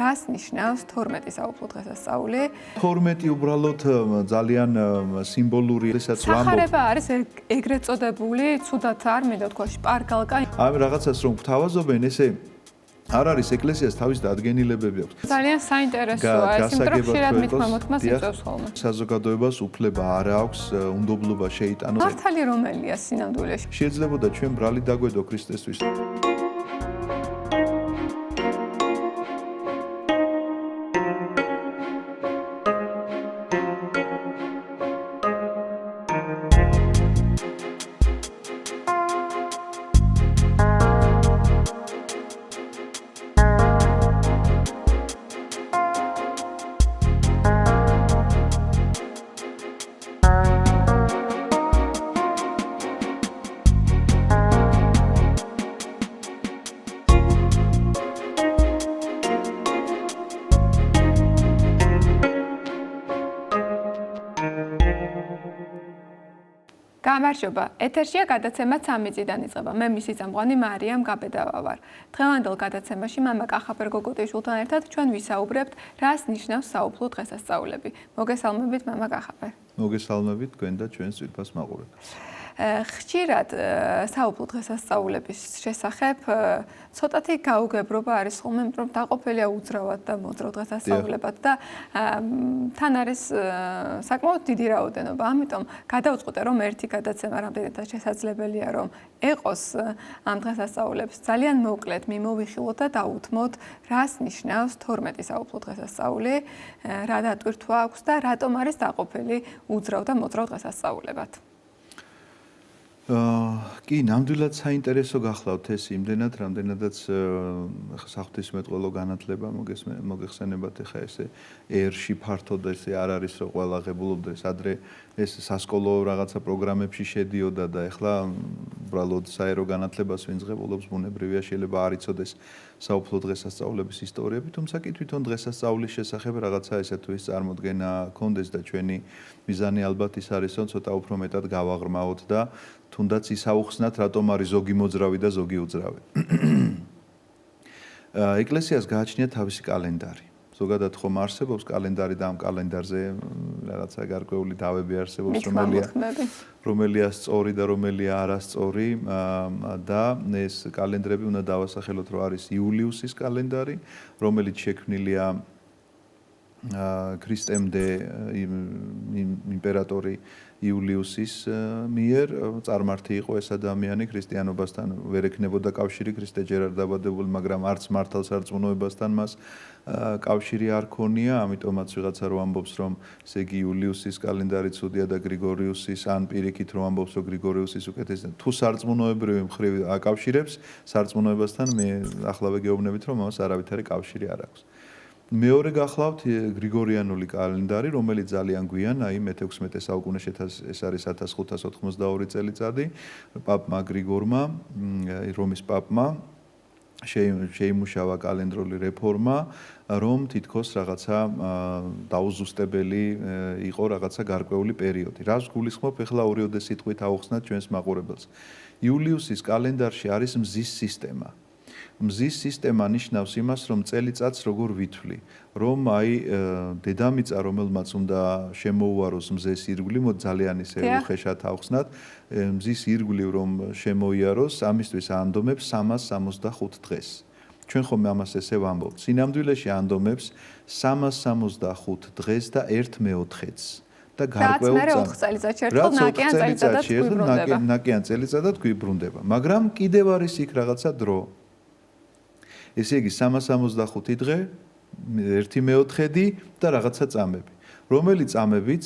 რას ნიშნავს 12 საუფლო დღესასწაული? 12 უბრალოდ ძალიან სიმბოლური ესაც ვამბობ. სახარება არის ეგრეთ წოდებული, ცუდად არ მინდა თქვა შპარგალკა. ამ რაღაცას რომ გვთავაზობენ, ესე არ არის ეკლესიას თავის დადგენილებები აქვს. ძალიან საინტერესოა ეს, იმიტომ რომ ხშირად მithმა-მოთქმას იწევს ხოლმე. საზოგადოებას უფლება არ აქვს უნდობლობა შეიტანოს. მართალი რომელია სინამდვილეში? შეიძლებოდა ჩვენ ბრალი დაგვედო ქრისტესთვის. გამარჯობა, ეთერშია გადაცემა 3 წიდან იწყება. მე მისი წამყვანი მარიამ გაბედავა ვარ. დღევანდელ გადაცემაში მამა კახაბერ გოგოტიშვილთან ერთად ჩვენ ვისაუბრებთ, რას ნიშნავს საუფლო დღესასწაულები. მოგესალმებით, მამა კახაბერ. მოგესალმებით თქვენ და ჩვენს ძვირფას მაყურებელს. ხშირად საუფლო დღესასწაულების შესახებ ცოტათი გაუგებრობა არის ხოლმე, რომ დაყოფილია უძრავად და მოძრავ დღესასწაულებად და თან არის საკმაოდ დიდი რაოდენობა. ამიტომ გადავწყვიტე, რომ ერთი გადაცემა რამდენადაც შესაძლებელია, რომ ეყოს ამ დღესასწაულებს ძალიან მოკლედ მიმოვიხილოთ და დაუთმოთ, რას ნიშნავს 12 საუფლო დღესასწაული, რა დატვირთვა აქვს და რატომ არის დაყოფილი უძრავ და მოძრავ დღესასწაულებად. კი, ნამდვილად საინტერესო გახლავთ ეს იმდენად, რამდენადაც საღვთისმეტყველო განათლება მოგეხსენებათ ახლა ესე ერში ფართოდ ესე არ არის რომ ყველა ღებულობდეს ადრე ეს სასკოლო რაღაცა პროგრამებში შედიოდა და ახლა უბრალოდ საერო განათლებას ვინც ღებულობს ბუნებრივია შეიძლება არ იცოდეს საუფლო დღესასწაულების ისტორიები, თუმცა კი თვითონ დღესასწაულის შესახებ რაღაცა ესე თუ ის წარმოდგენა გქონდეს და ჩვენი მიზანი ალბათ ის არის რომ ცოტა უფრო მეტად გავაღრმავოთ და თუნდაც ისაუხსნათ, რატომ არის ზოგი მოძრავი და ზოგი უძრავი. ეკლესიას გააჩნია თავისი კალენდარი. ზოგადად ხომ არსებობს კალენდარი და ამ კალენდარზე რაღაცა გარკვეული დავები არსებობს, რომელია სწორი და რომელია არასწორი და ეს კალენდრები უნდა დავასახელოთ, რომ არის იულიუსის კალენდარი, რომელიც შექმნილია ქრისტემდე იმპერატორი იულიუსის მიერ წარმართი იყო ეს ადამიანი ქრისტიანობასთან ვერ ექნებოდა კავშირი ქრისტე ჯერ არ დაბადებულ, მაგრამ არც მართალსარწმუნოებასთან მას კავშირი არ ქონია, ამიტომაც ვიღაცა რო ამბობს რომ ესე იგი იულიუსის კალენდარი ცუდია და გრიგორიუსის ან პირიქით რო ამბობს რომ გრიგორიუსის უკეთესია, თუ სარწმუნოებრივი მხრივ აკავშირებს სარწმუნოებასთან მე ახლავე გეუბნებით რომ ამას არავითარი კავშირი არ აქვს. მეორე გახლავთ გრიგორიანული კალენდარი, რომელიც ძალიან გვიან, აი მე-16 საუკუნეში ეს არის 1592 წელიწადი, პაპმა გრიგორმა, რომის პაპმა შეიმუშავა კალენდრული რეფორმა, რომ თითქოს რაღაცა დაუზუსტებელი იყო რაღაცა გარკვეული პერიოდი. რას გულისხმობ, ეხლა ორიოდე სიტყვით აუხსნათ ჩვენს მაყურებელს. იულიუსის კალენდარში არის მზის სისტემა. მზის სისტემა ნიშნავს იმას, რომ წელიწადს როგორ ვითვლი, რომ აი დედამიწა, რომელმაც უნდა შემოუაროს მზეს ირგვლივ, ძალიან ისე უხეშად ავხსნათ, მზის ირგვლივ რომ შემოიაროს, ამისთვის ანდომებს 365 დღეს. ჩვენ ხომ ამას ესე ვამბობთ. სინამდვილეში ანდომებს 365 დღეს და 1/4-ს. და გარკვეულ ნაკიან წელიწადად გვიბრუნდება. მაგრამ კიდევ არის იქ რაღაცა დრო. ესე იგი 365 დღე, 1/4 და რაღაცა წამები. რომელი წამებიც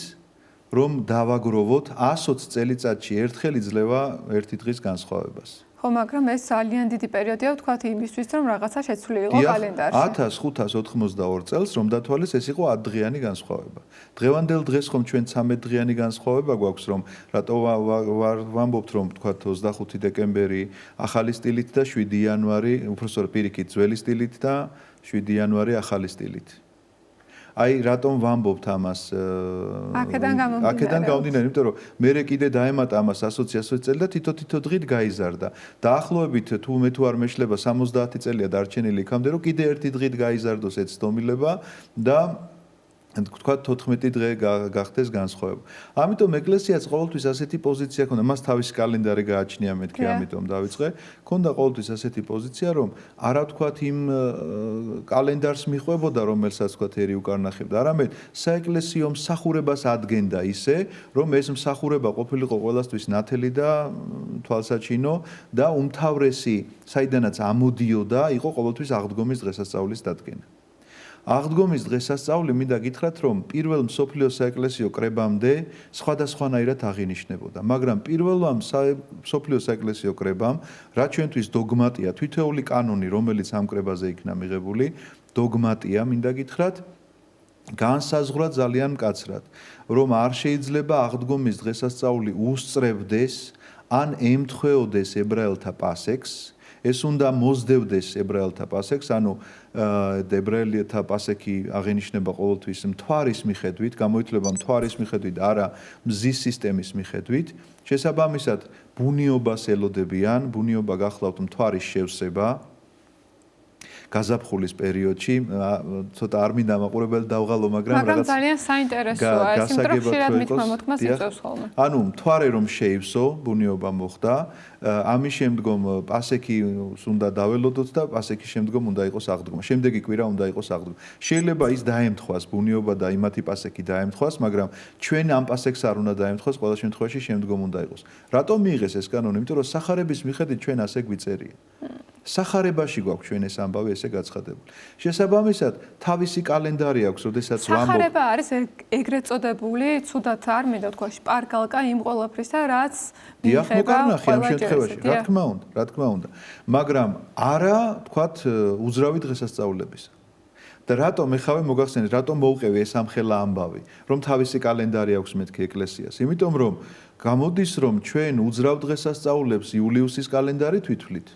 რომ დავაგროვოთ 120 წელიწადში ერთხელ იძლევა 1 დღის განსხვავებას. ხო, მაგრამ ეს ძალიან დიდი პერიოდია ვთქვათ იმისთვის, რომ რაღაცა შეცვლილიყო კალენდარში. 1582 წელს რომ დათვალეს ეს იყო 10 დღიანი განსხვავება. დღევანდელ დღეს ხომ ჩვენ 13 დღიანი განსხვავება გვაქვს, რომ რატო ვამბობთ რომ ვთქვათ 25 დეკემბერი ახალი სტილით და 7 იანვარი, უბრალოდ პირიქით ძველი სტილით და 7 იანვარი ახალი სტილით. აი რატომ ვამბობთ ამას? აქედან გამომდინარე, იმიტომ რომ მე კიდე დაემატა ამას ასოციაციოს წელი და თითო დღით გაიზარდა. დაახლოებით მე თუ არ მეშლება 70 წელია დარჩენილი იქამდე, რომ კიდე ერთი დღით გაიზარდოს ეს დომილება და თქვა 14 დღე გახდეს განსხვავება. ამიტომ ეკლესიაც ყოველთვის ასეთი პოზიცია ჰქონდა, მას თავისი კალენდარი გააჩნია მეთქი, ამიტომ დავიწყე. ჰქონდა ყოველთვის ასეთი პოზიცია, რომ არა თქვა იმ კალენდარს მიხვებოდა, რომელსაც თქვა ერი უკარნახებდა, არამედ საეკლესიო მსახურებას ადგენდა ისე, რომ ეს მსახურება ყოფილიყო ყველასთვის ნათელი და თვალსაჩინო და უმთავრესი, საიდანაც ამოდიოდა, იყო ყოველთვის აღდგომის დღესასწაულის დადგენა. აღდგომის დღესასწაული მინდა გითხრათ, რომ პირველ მსოფლიო საეკლესიო კრებამდე სხვადასხვანაირად აღინიშნებოდა, მაგრამ პირველმა მსოფლიო საეკლესიო კრებამ, რაც ჩვენთვის დოგმატია, თითოეული კანონი, რომელიც ამ კრებაზე იქნა მიღებული, დოგმატია, მინდა გითხრათ, განსაზღვრა ძალიან მკაცრად, რომ არ შეიძლება აღდგომის დღესასწაული უსწრებდეს ან ემთხვეოდეს ებრაელთა პასექს, ეს უნდა მოსდევდეს ებრაელთა პასექს, ანუ ებრაელთა პასექი აღინიშნება ყოველთვის მთვარის მიხედვით, გამოითვლება მთვარის მიხედვით, არა მზის სისტემის მიხედვით. შესაბამისად, ბუნიობას ელოდებიან, ბუნიობა გახლავთ მთვარის შევსება. გაზაფხულის პერიოდში, ცოტა არ მინდა მაყურებელი დავღალო, მაგრამ ძალიან საინტერესოა ეს, იმიტომ რომ ხშირად მითქმა მოთქმას იწევს ხოლმე. ანუ მთვარე რომ შეივსო, ბუნიობა მოხდა, ამის შემდგომ პასექი უნდა დაველოდოთ და პასექის შემდგომ უნდა იყოს აღდგომა. შემდეგი კვირა უნდა იყოს აღდგომა. შეიძლება ის დაემთხვას, ბუნიობა და იმათი პასექი დაემთხვას, მაგრამ ჩვენ ამ პასექს არ უნდა დაემთხვას, ყველა შემთხვევაში შემდგომ უნდა იყოს. რატომ მიიღეს ეს კანონი? იმიტომ რომ სახარების მიხედვით ჩვენ ასე გვიწერია. სახარებაში გვაქვს ჩვენ ეს ამბავი ესე გაცხადებული. შესაბამისად, თავისი კალენდარი აქვს, როდესაც ვამბობ. სახარება არის ეგრეთ წოდებული, ცუდად არ მინდა თქვა, შპარგალკა იმ ყველაფრისა, რაც მიიღება ყველა შემთხვევაში, რა თქმა უნდა. მაგრამ არა, თქვათ, უძრავი დღესასწაულების. და რატომ ეხავე მოგახსენეთ, რატომ მოუყევი ეს ამხელა ამბავი, რომ თავისი კალენდარი აქვს მეთქი ეკლესიას? იმიტომ რომ გამოდის, რომ ჩვენ უძრავ დღესასწაულებს იულიუსის კალენდარით ვითვლით.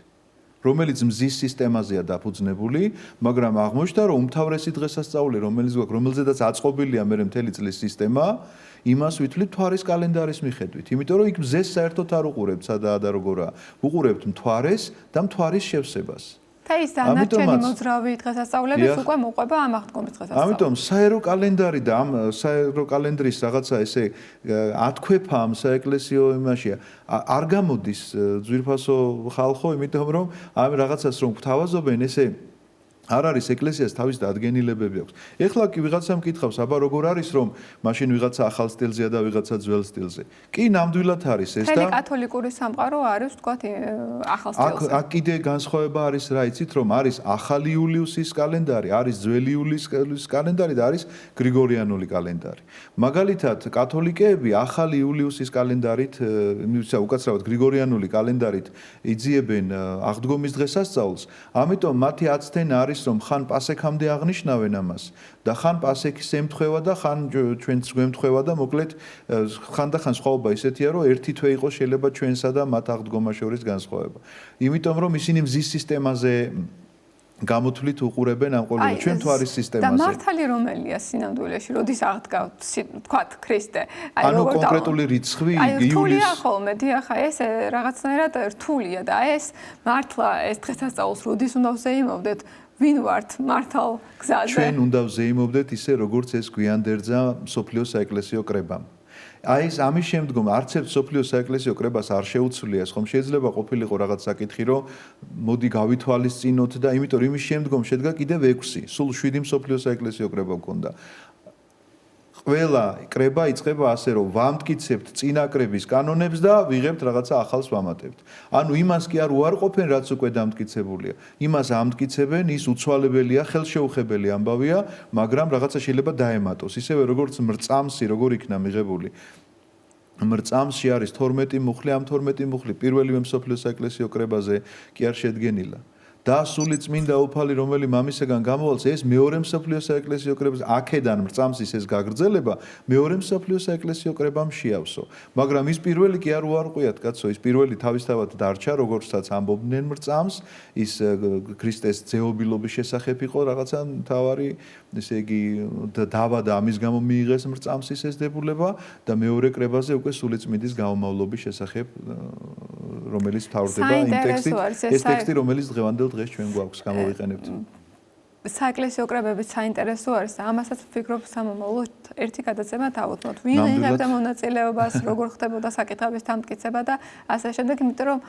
რომელიც მზის სისტემაზეა დაფუძნებული, მაგრამ აღმოჩნდა, რომ უმთავრესი დღესასწაული, რომელიც გვაქვს, რომელზედაც აწყობილია მე მთელი წლის სისტემა, იმას ვითვლით მთვარის კალენდარის მიხედვით. იმიტომ რომ იქ მზეს საერთოდ არ უყურებთ, სადაა და როგორაა. უყურებთ მთვარეს და მთვარის შევსებას. და ის დანარჩენი მოძრავი დღესასწაულებიც უკვე მოყვება ამ აღდგომის დღესასწაულს. ამიტომ საერო კალენდარი და ამ საერო კალენდრის რაღაცა ესე ათქვეფა ამ საეკლესიო იმაშია არ გამოდის ძვირფასო ხალხო, იმიტომ რომ ამ რაღაცას რომ გვთავაზობენ ესე არ არის ეკლესიას თავის დადგენილებები აქვს. ეხლა კი ვიღაცამ კითხავს, აბა როგორ არის რომ მაშინ ვიღაცა ახალ სტილზეა და ვიღაცა ძველ სტილზე. კი ნამდვილად არის ეს და მთელი კათოლიკური სამყარო არის ვთქვათ ახალ სტილზე. აქ კიდე განსხვავება არის რა იცით რომ არის ახალი იულიუსის კალენდარი, არის ძველი იულიუსის კალენდარი და არის გრიგორიანული კალენდარი. მაგალითად კათოლიკეები ახალი იულიუსის კალენდარით, უკაცრავად გრიგორიანული კალენდარით იძიებენ აღდგომის დღესასწაულს, ამიტომ მათი აცდენა არის რომ ხან პასექამდე აღნიშნავენ ამას და ხან პასექის ემთხვევა და ხან ჩვენც გვემთხვევა და მოკლედ ხან და ხან სხვაობა ისეთია რომ ერთი თვე იყო შეიძლება ჩვენსა და მათ აღდგომას შორის განსხვავება. იმიტომ რომ ისინი მზის სისტემაზე გამოთვლით უყურებენ ამ ყოველდღე ჩვენ თვარის სისტემაზე. და მართალი რომელია სინამდვილეში, როდის აღდგავთ, თქვათ ქრისტე. ანუ კონკრეტული რიცხვი იულის. რთულია ხოლმე, დიახ, ეს რაღაცნაირად რთულია და ეს მართლა ეს დღესასწაულს როდის უნდა ვზეიმობდეთ? ვინ ვართ მართალ გზაზე? ჩვენ უნდა ვზეიმობდეთ ისე როგორც ეს გვიანდერძა მსოფლიო საეკლესიო კრებამ. აი ეს ამის შემდგომ არც ერთ მსოფლიო საეკლესიო კრებას არ შეუცვლია ეს ხომ შეიძლება ყოფილიყო რაღაც საკითხი რომ მოდი გავითვალისწინოთ და იმიტომ რომ იმის შემდგომ შედგა კიდევ 6 სულ 7 მსოფლიო საეკლესიო კრება გქონდა ყველა კრება იწყება ასე რომ ვამტკიცებთ წინა კრების კანონებს და ვიღებთ რაღაცა ახალს ვამატებთ. ანუ იმას კი არ უარყოფენ რაც უკვე დამტკიცებულია. იმას ამტკიცებენ, ის უცვალებელია, ხელშეუხებელი ამბავია, მაგრამ რაღაცა შეიძლება დაემატოს. ისევე როგორც მრწამსი როგორ იქნა მიღებული. მრწამსში არის 12 მუხლი, ამ 12 მუხლი პირველივე მსოფლიო საეკლესიო კრებაზე კი არ შედგენილა. და სული წმინდა უფალი რომელი მამისაგან გამოვალს ეს მეორე მსოფლიო საეკლესიო კრებაზე აქედან მრწამსის ეს გაგრძელება მეორე მსოფლიო საეკლესიო კრებამ შეავსო მაგრამ ის პირველი კი არ უარყვიათ კაცო ის პირველი თავისთავად დარჩა როგორცაც ამბობდნენ მრწამს ის ქრისტეს ძეობილობის შესახებ იყო რაღაცა მთავარი ესე იგი დავა და ამის გამო მიიღეს მრწამსის ეს დებულება და მეორე კრებაზე უკვე სულიწმიდის გამომავლობის შესახებ რომელიც თავდება იმ ტექსტით ეს ტექსტი რომელიც დღევანდელ დღეს ჩვენ გვაქვს გამოვიყენებთ საეკლესიო კრებებიც საინტერესო არის და ამასაც ვფიქრობ სამომავლოდ ერთი გადაცემა დავუთმოთ. ვინ იღებდა მონაწილეობას, როგორ ხდებოდა საკითხების დამტკიცება და ასე შემდეგ, იმიტომ რომ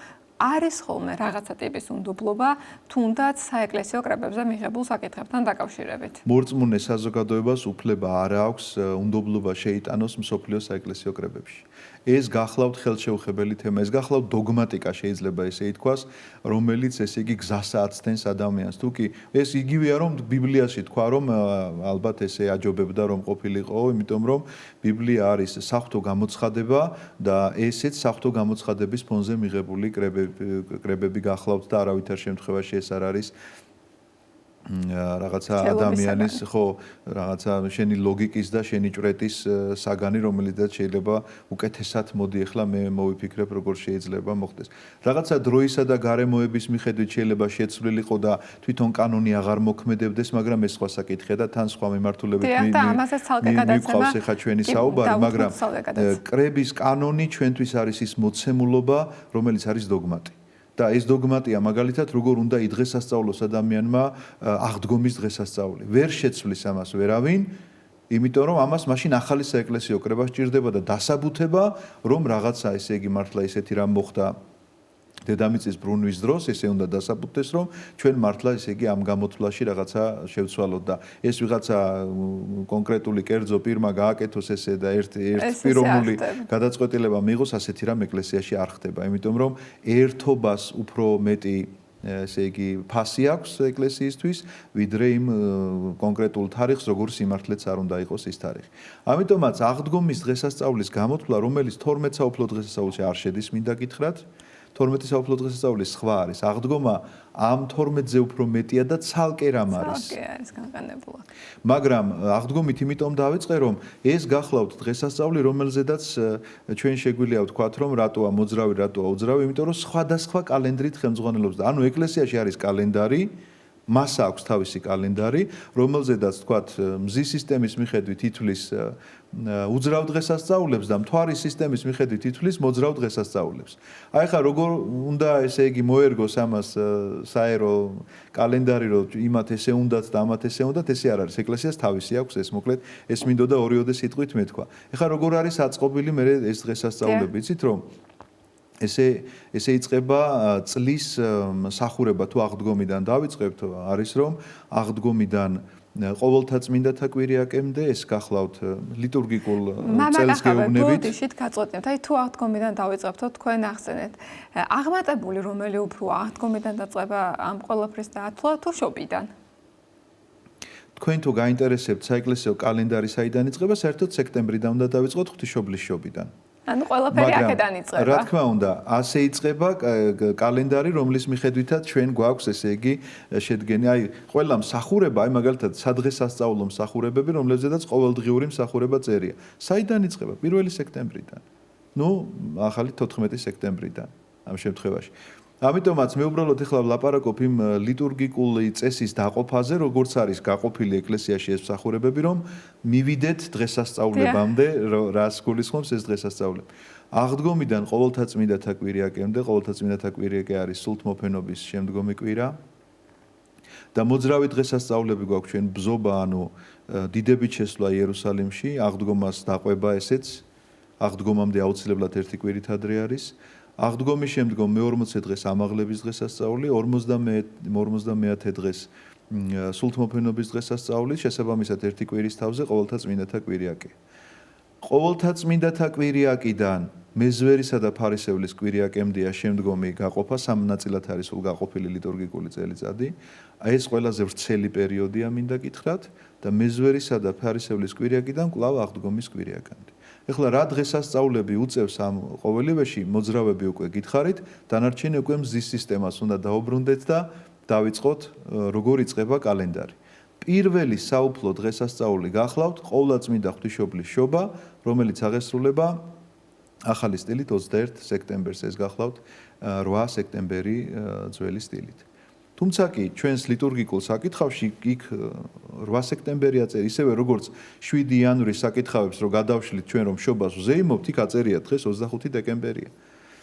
არის ხოლმე რაღაცა ტიპის უნდობლობა, თუნდაც საეკლესიო კრებებზე მიღებულ საკითხებთან დაკავშირებით. მორწმუნე საზოგადოებას უფლება არ აქვს უნდობლობა შეიტანოს მსოფლიოს საეკლესიო კრებებში. ეს გახლავთ ხელშეუხებელი თემა, ეს გახლავთ დოგმატიკა შეიძლება ესე ითქვას, რომელიც ესე იგი გზასა აცდენს ადამიანს. თუკი ეს იგივეა რომ ბიბლიაში თქვა რომ ალბათ ესე აჯობებდა რომ ყოფილიყო, იმიტომ რომ ბიბლია არის საღვთო გამოცხადება და ესეც საღვთო გამოცხადების ფონზე მიღებული კრებები გახლავთ და არავითარ შემთხვევაში ეს არ არის რაღაცა ადამიანის ხო რაღაცა შენი ლოგიკის და შენი ჭვრეტის საგანი რომელიცაც შეიძლება უკეთესად მოდი ახლა მე მოვიფიქრებ როგორ შეიძლება მოხდეს რაღაცა დროისა და გარემოების მიხედვით შეიძლება შეცვლილიყო და თვითონ კანონი აღარ მოქმედებდეს მაგრამ ეს სხვა საკითხია და თან სხვა მიმართულებით მიყვავს ახლა ჩვენი საუბარი მაგრამ კრების კანონი ჩვენთვის არის ის მოცემულობა რომელიც არის დოგმატი და ეს დოგმატია მაგალითად როგორ უნდა იდღესასწავლოს ადამიანმა აღდგომის დღესასწაული. ვერ შეცვლის ამას ვერავინ, იმიტომ რომ ამას მაშინ ახალი საეკლესიო კრება სჭირდება და დასაბუთება, რომ რაღაცა ესე იგი მართლა ისეთი რამ მოხდა დედამიწის ბრუნვის დროს, ესე უნდა დასაბუთდეს, რომ ჩვენ მართლა ესე იგი ამ გამოთვლაში რაღაცა შევცვალოთ და ეს ვიღაცა კონკრეტული კერძო პირმა გააკეთოს ესე და ერთ პიროვნული გადაწყვეტილება მიიღოს, ასეთი რამ ეკლესიაში არ ხდება, იმიტომ რომ ერთობას უფრო მეტი ესე იგი ფასი აქვს ეკლესიისთვის, ვიდრე იმ კონკრეტულ თარიღს, როგორც სიმართლეც არ უნდა იყოს ის თარიღი. ამიტომაც აღდგომის დღესასწაულის გამოთვლა, რომელიც 12 საუფლო დღესასწაულში არ შედის, მინდა გითხრათ, 12 საუფლო დღესასწაულის სხვა არის. აღდგომა ამ 12-ზე უფრო მეტია და ცალკე რამ არის. ცალკე არის განყენებული. მაგრამ აღდგომით იმიტომ დავიწყე, რომ ეს გახლავთ დღესასწაული, რომელზედაც ჩვენ შეგვიძლია ვთქვათ, რომ რატოა მოძრავი, რატოა უძრავი, იმიტომ რომ სხვადასხვა კალენდრით ხელმძღვანელობს და ანუ ეკლესიაში არის კალენდარი მას აქვს თავისი კალენდარი, რომელზედაც თქვათ მზის სისტემის მიხედვით ითვლის უძრავ დღესასწაულებს და მთვარის სისტემის მიხედვით ითვლის მოძრავ დღესასწაულებს. აი ხა როგორ უნდა ესე იგი მოერგოს ამას საერო კალენდარი, რომ იმათ ესე უნდათ და ამათ ესე უნდათ, ესე არ არის. ეკლესიას თავისი აქვს ეს, მოკლედ ეს მინდოდა ორიოდე სიტყვით მეთქვა. ეხლა როგორ არის აწყობილი მე ეს დღესასწაულები, იცით რომ ესე იწყება წლის სახურება თუ აღდგომიდან დავიწყებთ არის რომ აღდგომიდან ყოველთა წმინდათა კვირიაკემდე ეს გახლავთ ლიტურგიკულ წელს გეუბნებით. ბუდიშით გაწყვეტნით, აი თუ აღდგომიდან დავიწყებთო თქვენ ახსენეთ. აღმატებული რომელი უფრო აღდგომიდან დაწყება ამ ყველაფრის დათვლა თუ შობიდან? თქვენ თუ გაინტერესებთ საეკლესიო კალენდარი საიდან იწყება, საერთოდ სექტემბრიდან უნდა დავიწყოთ ღვთისმშობლის შობიდან. ანუ ყველაფერი აქედან იწყება. რა თქმა უნდა, ასე იწყება კალენდარი, რომლის მიხედვითაც ჩვენ გვაქვს ესე იგი შედგენი, აი, ყველა მსახურება, აი მაგალითად, სადღესასწაულო მსახურებები, რომლებზედაც ყოველდღიური მსახურება წერია. საიდან იწყება? 1 სექტემბრიდან. ნუ, ახალი 14 სექტემბრიდან ამ შემთხვევაში. ამიტომაც მე უბრალოდ ეხლა ვლაპარაკობ იმ ლიტურგიკული წესის დაყოფაზე, როგორც არის გაყოფილი ეკლესიაში ეს მსახურებები, რომ მივიდეთ დღესასწაულებამდე, რას გულისხმობს ეს დღესასწაულები. აღდგომიდან ყოველთა წმინდათა კვირიაკემდე, ყოველთა წმინდათა კვირიაკე არის სულთმოფენობის შემდგომი კვირა. და მოძრავი დღესასწაულები გვაქვს ჩვენ ბზობა, ანუ დიდებით შესვლა იერუსალიმში, აღდგომას დაყვება ესეც, აღდგომამდე აუცილებლად ერთი კვირით ადრე არის. აღდგომის შემდგომ მე-40 დღეს ამაღლების დღესასწაული, 50 დღეს სულთმოფენობის დღესასწაული, შესაბამისად ერთი კვირის თავზე ყოველთა წმინდათა კვირიაკე. ყოველთა წმინდათა კვირიაკიდან მეზვერისა და ფარისევლის კვირიაკემდეა შემდგომი გაყოფა, სამ ნაწილად არის სულ გაყოფილი ლიტურგიკული წელიწადი. ეს ყველაზე ვრცელი პერიოდია, მინდა გითხრათ, და მეზვერისა და ფარისევლის კვირიაკიდან კვლავ აღდგომის კვირიაკამდე. ეხლა რა დღესასწაულები უწევს ამ ყოველივეში, მოძრავები უკვე გითხარით, დანარჩენი უკვე მზის სისტემას უნდა დაუბრუნდეთ და დავიწყოთ როგორ იწყება კალენდარი. პირველი საუფლო დღესასწაული გახლავთ ყოვლადწმინდა ღვთისმშობლის შობა, რომელიც აღესრულება ახალი სტილით 21 სექტემბერს, ეს გახლავთ 8 სექტემბერი ძველი სტილით. თუმცა კი ჩვენს ლიტურგიკულ საკითხავში იქ 8 სექტემბერი აწერია, ისევე როგორც 7 იანვრის საკითხავებს რო გადავშლით ჩვენ რომ შობას ვზეიმობთ, იქ აწერია დღეს 25 დეკემბერია.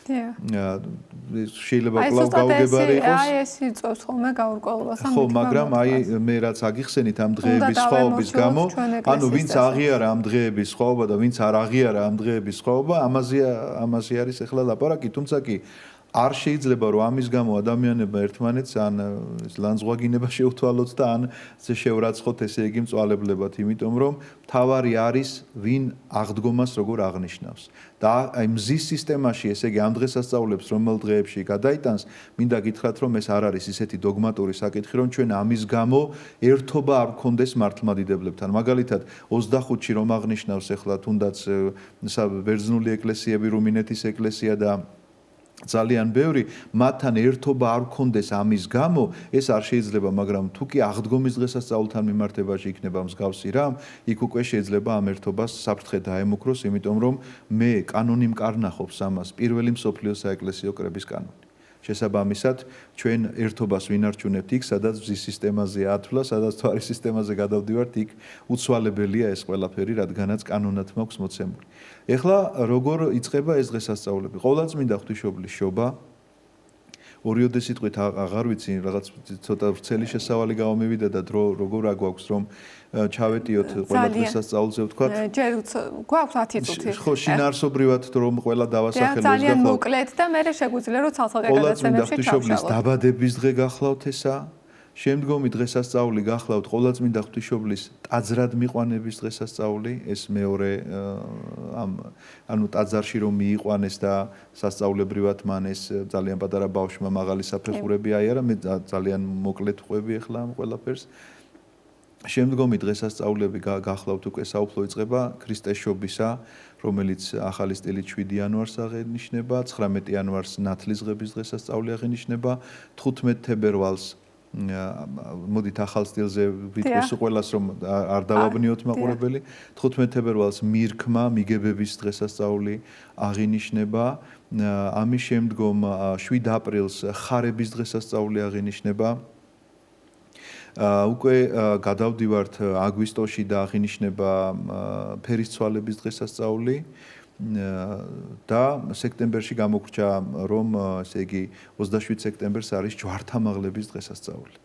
შეიძლება კვლავ გაუგებარი იყოს. აი ეს იწევს ხოლმე გაურკვევლობას ამ ხო, მაგრამ აი მე რაც აგიხსენით ამ დღეების სხვაობის გამო, ანუ ვინც აღიარა ამ დღეების სხვაობა და ვინც არ აღიარა ამ დღეების სხვაობა, ამაზე არის ახლა ლაპარაკი, თუმცა კი არ შეიძლება რომ ამის გამო ადამიანებმა ერთმანეთს ან ლანძღვაგინება შეუთვალოთ და ან შევრაცხოთ ესე იგი მწვალებლებად, იმიტომ რომ თავარი არის ვინ აღდგომას როგორ აღნიშნავს. და აი მზის სისტემაში ესე იგი ამ დღესასწაულებს რომელ დღეებში გადაიტანს, მინდა გითხრათ რომ ეს არ არის ისეთი დოგმატური საკითხი, რომ ჩვენ ამის გამო ერთობა არ გქონდეს მართლმადიდებლებთან. მაგალითად 25-ში რომ აღნიშნავს ახლა თუნდაც ბერძნული ეკლესიები, რუმინეთის ეკლესია და ძალიან ბევრი მათთან ერთობა არ გქონდეს ამის გამო, ეს არ შეიძლება, მაგრამ თუ კი აღდგომის დღესასწაულთან მიმართებაში იქნება მსგავსი რამ, იქ უკვე შეიძლება ამ ერთობას საფრთხე დაემუქროს, იმიტომ რომ მე კანონი მკარნახობს ამას, პირველი მსოფლიო საეკლესიო კრების კანონი. შესაბამისად, ჩვენ ერთობას ვინარჩუნებთ იქ, სადაც მზის სისტემაზეა ათვლა, სადაც თვარის სისტემაზე გადავდივართ, იქ უცვალებელია ეს ყველაფერი, რადგანაც კანონად მაქვს მოცემული. ეხლა როგორ იწყება ეს დღესასწაულები? ყოვლადწმინდა ღვთისმშობლის შობა, ორიოდე სიტყვით აღარ ვიცი, რაღაც ცოტა ვრცელი შესავალი გამომივიდა და დრო როგორ აგვაქვს რომ ჩავეტიოთ ყველა დღესასწაულზე ვთქვათ. ჯერ გვაქვს 10 წუთი. ხო, შინაარსობრივად რომ ყველა დავასახელოს და ძალიან მოკლედ და მე შეგვიძლია რომ ცალ-ცალკე გადაცემებში ღვთისმშობლის დაბადების დღე გახლავთ ესა. შემდგომი დღესასწაული გახლავთ ყოვლადწმინდა ღვთისმშობლის ტაძრად მიყვანების დღესასწაული, ეს მეორე ანუ ტაძარში რომ მიიყვანეს და სასწაულებრივად მან ეს ძალიან პატარა ბავშვმა მაღალი საფეხურები აიარა, მე ძალიან მოკლედ ვყვები ახლა ამ ყველაფერს. შემდგომი დღესასწაულები გახლავთ უკვე საუფლო იწყება ქრისტეს შობისა, რომელიც ახალი სტილით 7 იანვარს აღენიშნება, 19 იანვარს ნათლისღების დღესასწაული აღენიშნება, 15 თებერვალს მოდით ახალ სტილზე ვიტყვის ყველას რომ არ დავაბნიოთ მაყურებელი 15 თებერვალს მირქმა მიგებების დღესასწაული აღინიშნება ამის შემდგომ 7 აპრილს ხარების დღესასწაული აღინიშნება უკვე გადავდივართ აგვისტოში და აღინიშნება ფერისცვალების დღესასწაული და სექტემბერში გამოგრჩა რომ ესე იგი 27 სექტემბერს არის ჯვართამაღლების დღესასწაული.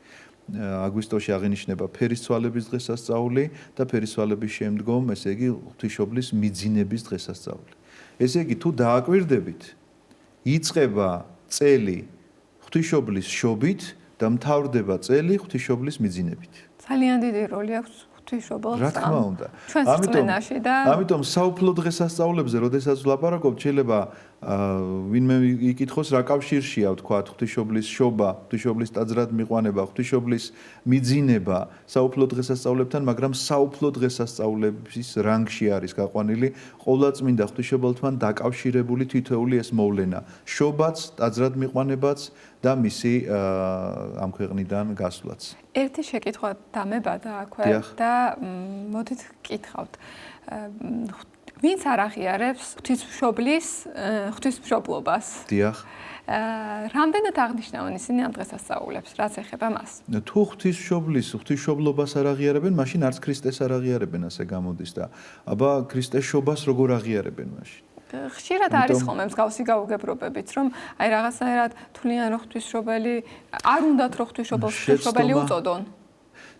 აგვისტოში აღინიშნება ფერისცვალების დღესასწაული და ფერისცვალების შემდგომ ესე იგი ღვთისმშობლის მიძინების დღესასწაული. ესე იგი თუ დააკვირდებით იწყება წელი ღვთისმშობლის შობით და მთავრდება წელი ღვთისმშობლის მიძინებით. ძალიან დიდი როლი აქვს ღვთისმშობელს. რა თქმა უნდა. ჩვენს რწმენაში და ამიტომ საუფლო დღესასწაულებზე, როდესაც ვლაპარაკობ, შეიძლება ვინმე იკითხოს რა კავშირშია, ვთქვათ, ღვთისმშობლის შობა, ღვთისმშობლის ტაძრად მიყვანება, ღვთისმშობლის მიძინება საუფლო დღესასწაულებთან, მაგრამ საუფლო დღესასწაულების რანგში არის გაყვანილი ყოვლადწმინდა ღვთისმშობელთან დაკავშირებული თითოეული ეს მოვლენა. შობაც, ტაძრად მიყვანებაც და მისი ამ ქვეყნიდან გასვლაც. ერთი შეკითხვა დამებადა აქვე და მოდით გკითხავთ. ვინც არ აღიარებს ღვთისმშობლობას? დიახ. რამდენად აღნიშნავენ ისინი ამ დღესასწაულებს, რაც ეხება მას? თუ ღვთისმშობლობას არ აღიარებენ, მაშინ არც ქრისტეს არ აღიარებენ, ასე გამოდის და აბა ქრისტეს შობას როგორ აღიარებენ მაშინ? ხშირად არის ხოლმე მსგავსი გაუგებრობებიც, რომ აი რაღაცნაირად თვლიან რომ ღვთისმშობელი არ უნდათ რომ ღვთისმშობელი უწოდონ.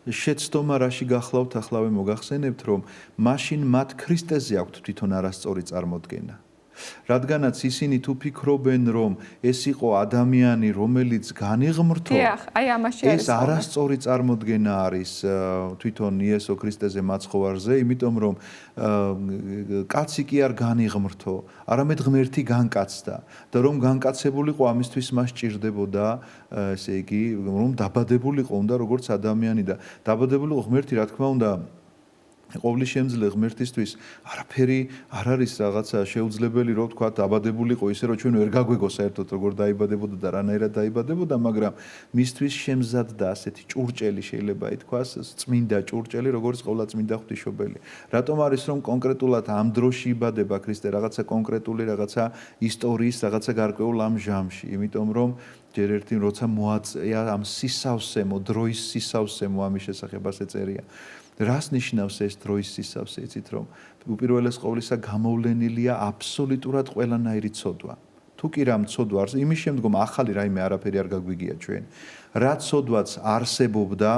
შეცდომა რაში გახლავთ ახლავე მოგახსენებთ რომ მაშინ მათ ქრისტეზე აქვთ თვითონ არასწორი წარმოდგენა. რადგანაც ისინი თუ ფიქრობენ რომ ეს იყო ადამიანი რომელიც განიღმრთო ეს არასწორი წარმოდგენა არის თვითონ იესო ქრისტეზე მაცხოვარზე იმიტომ რომ კაცი კი არ განიღმრთო არამედ ღმერთი განკაცდა და რომ განკაცებულიყო ამისთვის მას ჭირდებოდა ესე იგი რომ დაბადებულიყო უნდა როგორც ადამიანი და დაბადებულიყო ღმერთი რა თქმა უნდა ყოვლის შემძლე ღმერთისთვის არაფერი არ არის რაღაცა შეუძლებელი, რო ვთქვა, დაბადებულიყო ისე, რომ ჩვენ ვერ გაგვეგო საერთოდ როგორ დაიბადებოდა და რანაირად დაიბადებოდა, მაგრამ მისთვის შემზადდა ასეთი ჭურჭელი, შეიძლება ითქვას, წმინდა ჭურჭელი, როგორც ყოვლა წმინდა ღვთისმშობელი. რატომ არის რომ კონკრეტულად ამ დროში იბადება ქრისტე, რაღაცა კონკრეტული რაღაცა ისტორიის, რაღაცა გარკვეულ ამ ჟამში, იმიტომ რომ ჯერ ერთი როცა მოაწია ამ სისავსემო, დროის სისავსემო ამის შესახებ ასე წერია. რას ნიშნავს ეს დროის სისავსე, იცით რომ უპირველეს ყოვლისა გამოვლენილია აბსოლუტურად ყველანაირი ცოდვა. თუ კი რამ ცოდვა არის, იმის შემდგომ ახალი რაიმე არაფერი არ გაგვიგია ჩვენ. რა ცოდვაც არსებობდა,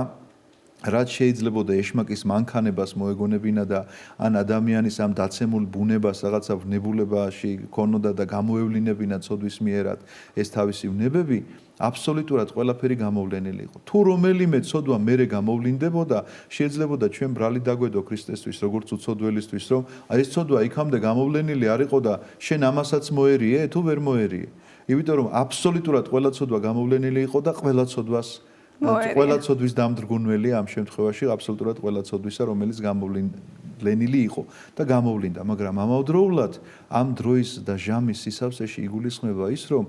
რაც შეიძლებოდა ეშმაკის მანქანებას მოეგონებინა და ან ადამიანის ამ დაცემულ ბუნებას რაღაცა ვნებულებაში ქონოდა და გამოევლინებინა ცოდვის მიერად ეს თავისი ვნებები, აბსოლუტურად ყველაფერი გამოვლენილი იყო. თუ რომელიმე ცოდვა მერე გამოვლინდებოდა, შეიძლებოდა ჩვენ ბრალი დაგვედო ქრისტესთვის, როგორც უცოდველისთვის, რომ ეს ცოდვა იქამდე გამოვლენილი არ იყო და შენ ამასაც მოერიე, თუ ვერ მოერიე. იმიტომ რომ აბსოლუტურად ყველა ცოდვა გამოვლენილი იყო და ყველა ცოდვას ყველა ცოდვის დამდრგუნველი ამ შემთხვევაში აბსოლუტურად ყველა ცოდვისა, რომელიც გამოვლენილი იყო და გამოვლინდა, მაგრამ ამავდროულად ამ დროის და ჟამის სისავსეში იგულისხმება ის, რომ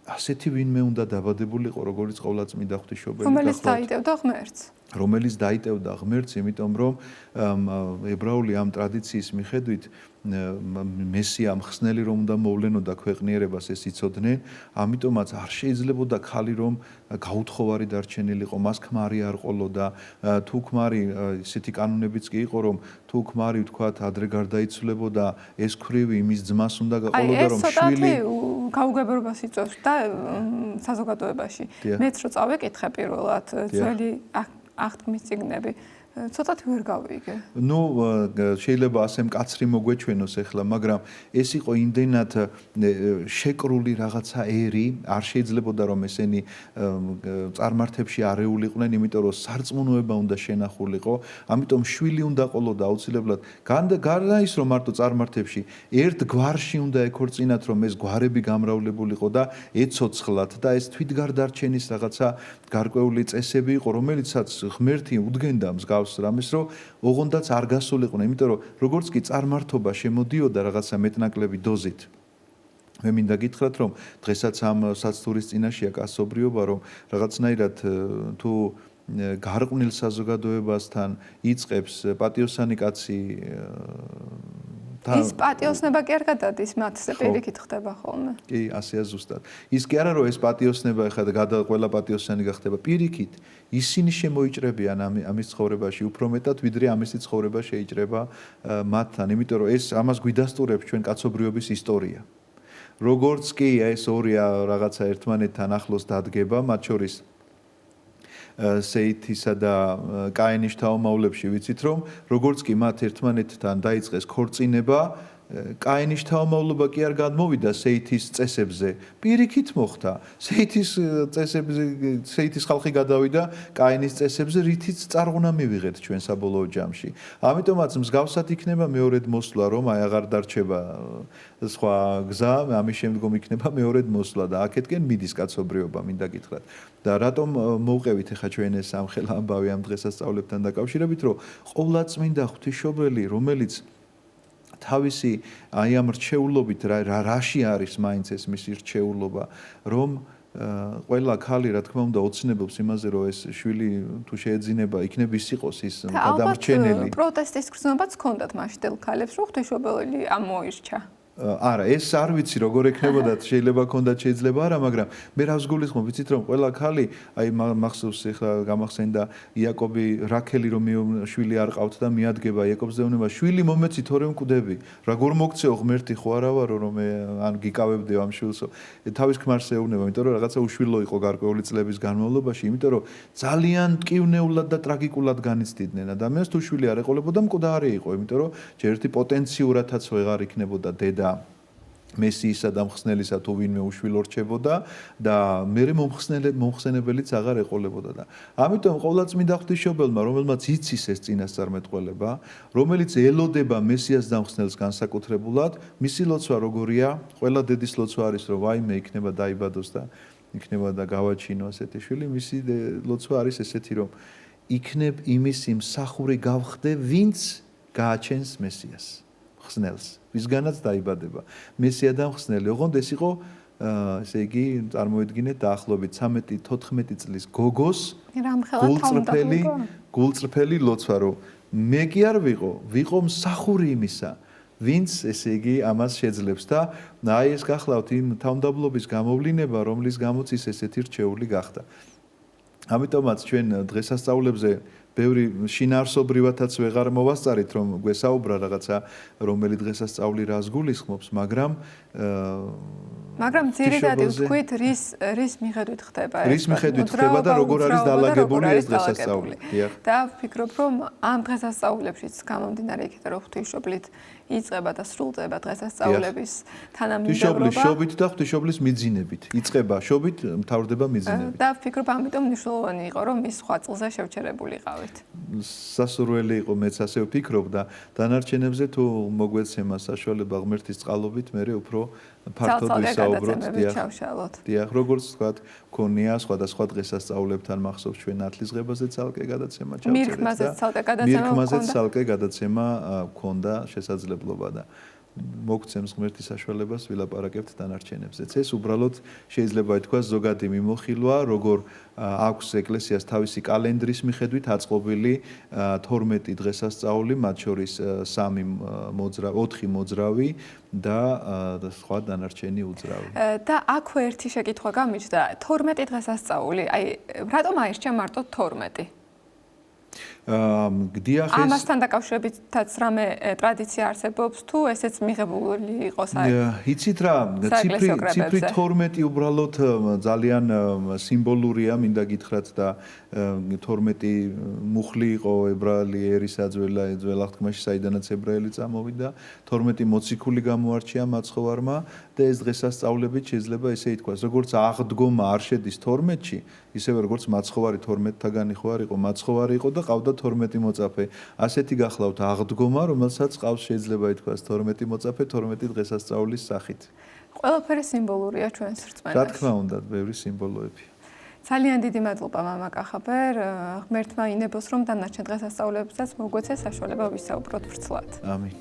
ასეთი ვინმე უნდა დაბადებულიყო, როგორც ყოვლადწმინდა ღვთისმშობელი, რომელიც დაიტევდა ღმერთს, იმიტომ რომ ებრაული ამ ტრადიციის მიხედვით მესია მხსნელი რომ უნდა მოვლენოდა ქვეყნიერებას ეს იცოდნენ, ამიტომაც არ შეიძლებოდა ქალი რომ გაუთხოვარი დარჩენილიყო, მას ქმარი არ ყოლოდა, თუ ქმარი ისეთი კანონებიც კი იყო რომ თუ ქმარი ვთქვათ ადრე გარდაიცვლებოდა, ეს ქვრივი იმის ძმას უნდა გაყოლოდა რომ შვილი გაუგებრობას იწვევს და საზოგადოებაში. მეც რო წავეკითხე პირველად ძველი აღთქმის წიგნები ცოტათი ვერ გავიგე. ნუ შეიძლება ასე მკაცრი მოგვეჩვენოს ახლა, მაგრამ ეს იყო იმდენად შეკრული რაღაცა ერი, არ შეიძლებოდა რომ ესენი წარმართებში არეულიყვნენ, იმიტომ რომ სარწმუნოება უნდა შენახულიყო, ამიტომ შვილი უნდა ყოლოდა აუცილებლად. გარდა ის რომ მარტო წარმართებში ერთ გვარში უნდა ეკორწინათ, რომ ეს გვარები გამრავლებულიყო და ეცოცხლათ და ეს თვითგარდარჩენის რაღაცა გარკვეული წესები იყო, რომელიცაც ღმერთი უდგენდა მსგავს რამის რომ ოღონდაც არ გასულიყო, იმიტომ რომ როგორც კი წარმართობა შემოდიოდა რაღაცა მეტნაკლები დოზით. მე მინდა გითხრათ რომ დღესაც ამ საცდურის წინაშეა კაცობრიობა, რომ რაღაცნაირად თუ გარყვნილ საზოგადოებასთან იწყებს პატიოსანი კაცი ის პატიოსნება კი არ გადადის მათზე, პირიქით ხდება ხოლმე. კი, ასეა ზუსტად. ის კი არა რომ ეს პატიოსნება ეხლა ყველა პატიოსანი გახდება, პირიქით ისინი შემოიჭრებიან ამის ცხოვრებაში უფრო მეტად, ვიდრე ამისი ცხოვრება შეიჭრება მათთან, იმიტომ რომ ეს ამას გვიდასტურებს ჩვენ კაცობრიობის ისტორია. როგორც კი ეს ორი რაღაცა ერთმანეთთან ახლოს დადგება, მათ შორის სეითისა და კაინის შთამომავლებში ვიცით რომ როგორც კი მათ ერთმანეთთან დაიწყეს ქორწინება, კაინის შთამომავლობა კი არ გადმოვიდა სეითის წესებზე, პირიქით მოხდა. სეითის ხალხი გადავიდა კაინის წესებზე, რითიც წარღვნა მივიღეთ ჩვენ საბოლოო ჯამში. ამიტომაც მსგავსად იქნება მეორედ მოსვლა, რომ აი აღარ დარჩება სხვა გზა, ამის შემდგომ იქნება მეორედ მოსვლა და აქეთკენ მიდის კაცობრიობა, მინდა გითხრათ. და რატომ მოვყევით ახლა ჩვენ ეს ამხელა ამბავი ამ დღესასწაულებთან დაკავშირებით, რომ ყოვლადწმინდა ღვთისმშობელი, რომელიც თავისი აი ამ რჩეულობით რაში არის მაინც ეს მისი რჩეულობა, რომ ყველა ქალი რა თქმა უნდა ოცნებობს იმაზე, რომ ეს შვილი თუ შეეძინება, იქნებ ის იყოს ის გადამრჩენელი. პროტესტის გრძნობაც ჰქონდათ მაშინდელ ქალებს, რომ ღვთისმშობელი ამოირჩა. არა, ეს არ ვიცი როგორ ექნებოდა, შეიძლება ქონდათ, შეიძლება არა, მაგრამ მე რას გულისხმობ, ვიცით რომ ყველა ქალი, აი მახსოვს ახლა გამახსენდა იაკობი, რაქელი რომ შვილი არ ყავთ და მიადგება იაკობს ზეუნება, შვილი მომეცი თორე მკვდები. როგორ მოგცეო ღმერთი ხო არა ვარო რომ მე ან გიკავებდეო ამ შვილსო. თავის ქმარს ეუბნება, იმიტომ რომ რაღაცა უშვილო იყო გარკვეული წლების განმავლობაში, იმიტომ რომ ძალიან მტკივნეულად და ტრაგიკულად განიცდიდნენ ადამიანს, თუ შვილი არ ეყოლებოდა, მკვდარი იყო, იმიტომ რომ ჯერ ერთი პოტენციურადაც ვეღარ იქნებოდა დედა მესიისა და მხსნელისა თუ ვინმე უშვილო რჩებოდა და მერე მომხსენებელიც აღარ ეყოლებოდა და ამიტომ ყოვლადწმინდა ღვთისმშობელმა, რომელმაც იცის ეს წინასწარმეტყველება, რომელიც ელოდება მესიას და მხსნელს განსაკუთრებულად, მისი ლოცვა როგორია? ყველა დედის ლოცვა არის, რომ ვაიმე იქნება დაიბადოს და იქნება და გავაჩინო ასეთი შვილი, მისი ლოცვა არის ესეთი, რომ იქნებ იმის იმსახური გავხდე, ვინც გააჩენს მესიას, ხსნელს, ვისგანაც დაიბადება. მესია და მხსნელი. ოღონდ ეს იყო ესე იგი, წარმოედგინეთ დაახლოებით 13-14 წლის გოგოს გულწრფელი ლოცვა, რომ მე კი არ ვიყო მსახური იმისა, ვინც ესე იგი ამას შეძლებს და აი ეს გახლავთ იმ თავმდაბლობის გამოვლინება, რომლის გამოც ის ესეთი რჩეული გახდა. ამიტომაც ჩვენ დღესასწაულებზე ბევრი შინაარსობრივათაც ვეღარ მოვასწარით, რომ გვესაუბრა რაღაცა, რომელი დღესასწაული რას გულისხმობს, მაგრამ ძირითადად ვთქვით, რის მიხედვით ხდება ეს. რის მიხედვით ხდება და როგორ არის დალაგებული ეს დღესასწაული. და ვფიქრობ, რომ ამ დღესასწაულებშიც გამომდინარე იქიდან, რომ ღვთისმშობლით იწყება და სრულდება დღესასწაულების თანამიმდევრობა. შობით და ღვთისმშობლის მიძინებით. იწყება შობით, მთავრდება მიძინებით. და ვფიქრობ, ამიტომ მნიშვნელოვანი იყო, რომ ის სხვა წელზე შევჩერებულიყავით. სასურველი იყო, მეც ასე ვფიქრობ და დანარჩენებზე თუ მოგვეცემა საშუალება ღმერთის წყალობით, მე უფრო ფართოდ ვისაუბროთ. დიახ, როგორც თქვათ, გქონია სხვადასხვა დღესასწაულებთან მახსოვს ჩვენ ათლისღებაზე ცალკე გადაცემა ჩავწერეთ და მირქმაზეც ცალკე გადაცემა გქონდა შესაძლებლობა და მოგცემს ღმერთის საშუალებას ვილაპარაკებთ დანარჩენებზეც. ეს უბრალოდ შეიძლება ითქვას ზოგადი მიმოხილვა, როგორ აქვს ეკლესიას თავისი კალენდრის მიხედვით აწყობილი 12 დღესასწაული, მათ შორის 4 მოძრავი და სხვა დანარჩენი უძრავი. და აქვე ერთი შეკითხვა გამიჩნდა, 12 დღესასწაული, აი რატომ აირჩია მარტო 12? ამასთან დაკავშირებითაც რამე ტრადიცია არსებობს თუ ესეც მიღებული იყო იცით რა, ციფრი 12 უბრალოდ ძალიან სიმბოლურია, მინდა გითხრათ და 12 მუხლი იყო ებრაელი ერისა ძველ აღთქმაში, საიდანაც ებრაელი წამოვიდა, 12 მოციქული გამოარჩია მაცხოვარმა და ეს დღესასწაულებით შეიძლება ესე ითქვას, როგორც აღდგომა არ შედის 12-ში, ისევე როგორც მაცხოვარი 12-თაგანი ხო არ იყო, მაცხოვარი იყო და ყავდა 12 მოწაფე. ასეთი გახლავთ აღდგომა, რომელსაც ყავს შეიძლება ითქვას 12 მოწაფე 12 დღესასწაულის სახით. ყველაფერი სიმბოლურია ჩვენს რწმენაში. რა თქმა უნდა, ბევრი სიმბოლოებია. ძალიან დიდი მადლობა მამა კახაბერ, ღმერთმა ინებოს რომ დანარჩენ დღესასწაულებსაც მოგვეცეს საშუალება ვისაუბროთ ვრცლად. ამინ.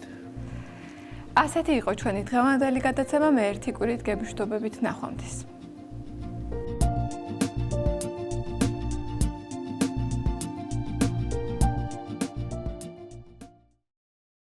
ასეთი იყო ჩვენი დღევანდელი გადაცემა, მე ერთი კვირით გებიშვდობებით ნახვამდის.